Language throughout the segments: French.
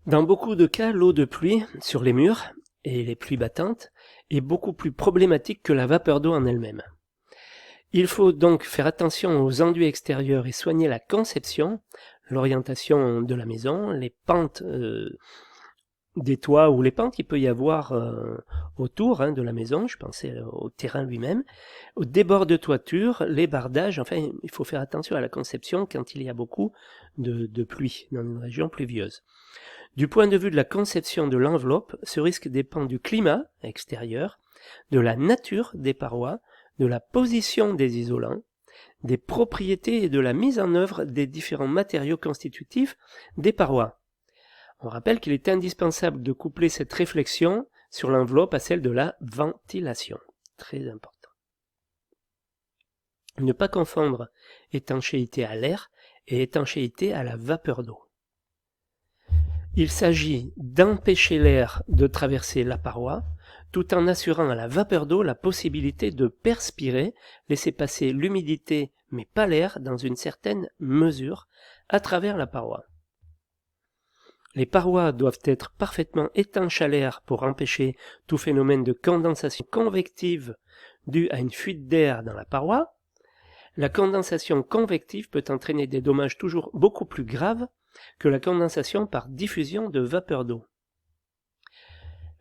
Dans beaucoup de cas, l'eau de pluie sur les murs et les pluies battantes est beaucoup plus problématique que la vapeur d'eau en elle-même. Il faut donc faire attention aux enduits extérieurs et soigner la conception, l'orientation de la maison, les pentes des toits ou les pentes qu'il peut y avoir autour de la maison, je pensais au terrain lui-même, au débord de toiture, les bardages, enfin il faut faire attention à la conception quand il y a beaucoup de pluie dans une région pluvieuse. Du point de vue de la conception de l'enveloppe, ce risque dépend du climat extérieur, de la nature des parois, de la position des isolants, des propriétés et de la mise en œuvre des différents matériaux constitutifs des parois. On rappelle qu'il est indispensable de coupler cette réflexion sur l'enveloppe à celle de la ventilation. Très important. Ne pas confondre étanchéité à l'air et étanchéité à la vapeur d'eau. Il s'agit d'empêcher l'air de traverser la paroi, tout en assurant à la vapeur d'eau la possibilité de perspirer, laisser passer l'humidité, mais pas l'air, dans une certaine mesure, à travers la paroi. Les parois doivent être parfaitement étanches à l'air pour empêcher tout phénomène de condensation convective dû à une fuite d'air dans la paroi. La condensation convective peut entraîner des dommages toujours beaucoup plus graves que la condensation par diffusion de vapeur d'eau.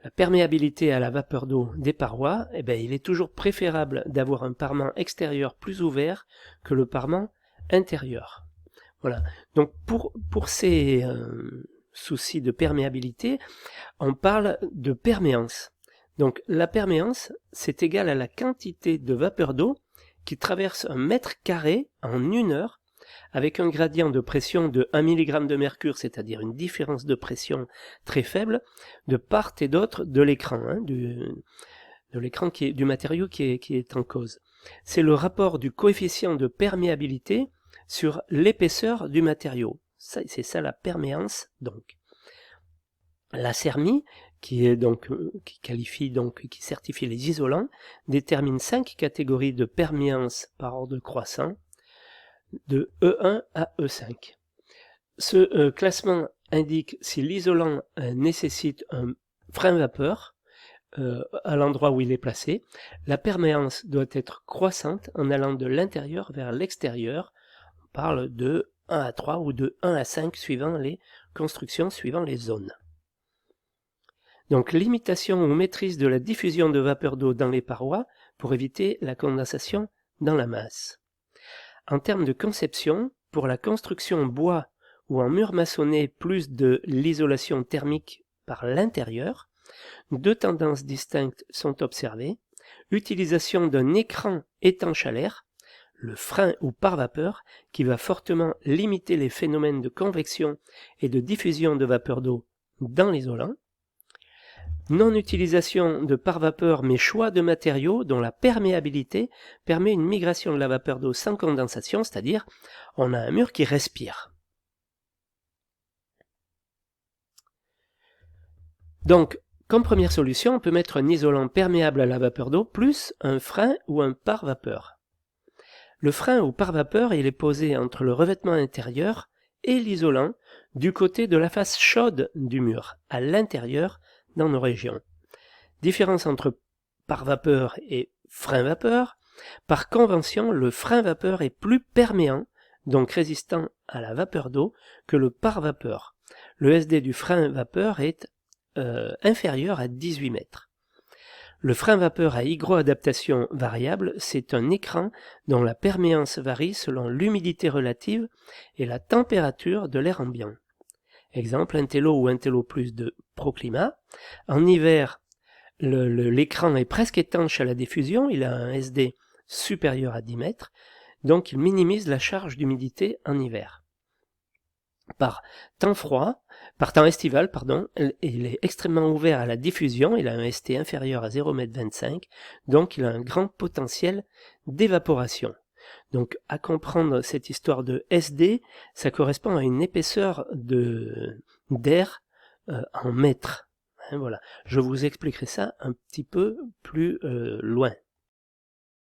La perméabilité à la vapeur d'eau des parois, il est toujours préférable d'avoir un parement extérieur plus ouvert que le parement intérieur. Voilà. Donc pour ces soucis de perméabilité, on parle de perméance. Donc la perméance, c'est égal à la quantité de vapeur d'eau qui traverse un mètre carré en 1 heure avec un gradient de pression de 1 mg de mercure, c'est-à-dire une différence de pression très faible, de part et d'autre de l'écran, de l'écran du matériau qui est en cause. C'est le rapport du coefficient de perméabilité sur l'épaisseur du matériau. C'est ça la perméance, donc. La CERMI, qui certifie les isolants, détermine 5 catégories de perméance par ordre croissant, de E1 à E5. Ce classement indique si l'isolant nécessite un frein vapeur à l'endroit où il est placé. La perméance doit être croissante en allant de l'intérieur vers l'extérieur. On parle de 1 à 3 ou de 1 à 5 suivant les constructions, suivant les zones. Donc limitation ou maîtrise de la diffusion de vapeur d'eau dans les parois pour éviter la condensation dans la masse. En termes de conception, pour la construction bois ou en mur maçonné plus de l'isolation thermique par l'intérieur, 2 tendances distinctes sont observées. Utilisation d'un écran étanche à l'air, le frein ou pare-vapeur, qui va fortement limiter les phénomènes de convection et de diffusion de vapeur d'eau dans l'isolant. Non-utilisation de pare-vapeur mais choix de matériaux dont la perméabilité permet une migration de la vapeur d'eau sans condensation, c'est-à-dire on a un mur qui respire. Donc, comme première solution, on peut mettre un isolant perméable à la vapeur d'eau plus un frein ou un pare-vapeur. Le frein ou pare-vapeur, il est posé entre le revêtement intérieur et l'isolant du côté de la face chaude du mur, à l'intérieur dans nos régions. Différence entre pare-vapeur et frein-vapeur. Par convention, le frein-vapeur est plus perméant, donc résistant à la vapeur d'eau, que le pare-vapeur. Le SD du frein-vapeur est inférieur à 18 mètres. Le frein-vapeur à hygroadaptation variable, c'est un écran dont la perméance varie selon l'humidité relative et la température de l'air ambiant. Exemple, Intello ou Intello Plus de Proclimat. En hiver, l'écran est presque étanche à la diffusion, il a un SD supérieur à 10 mètres, donc il minimise la charge d'humidité en hiver. Par temps estival, il est extrêmement ouvert à la diffusion, il a un ST inférieur à 0,25 m, donc il a un grand potentiel d'évaporation. Donc à comprendre cette histoire de SD, ça correspond à une épaisseur d'air en mètres. Voilà. Je vous expliquerai ça un petit peu plus loin.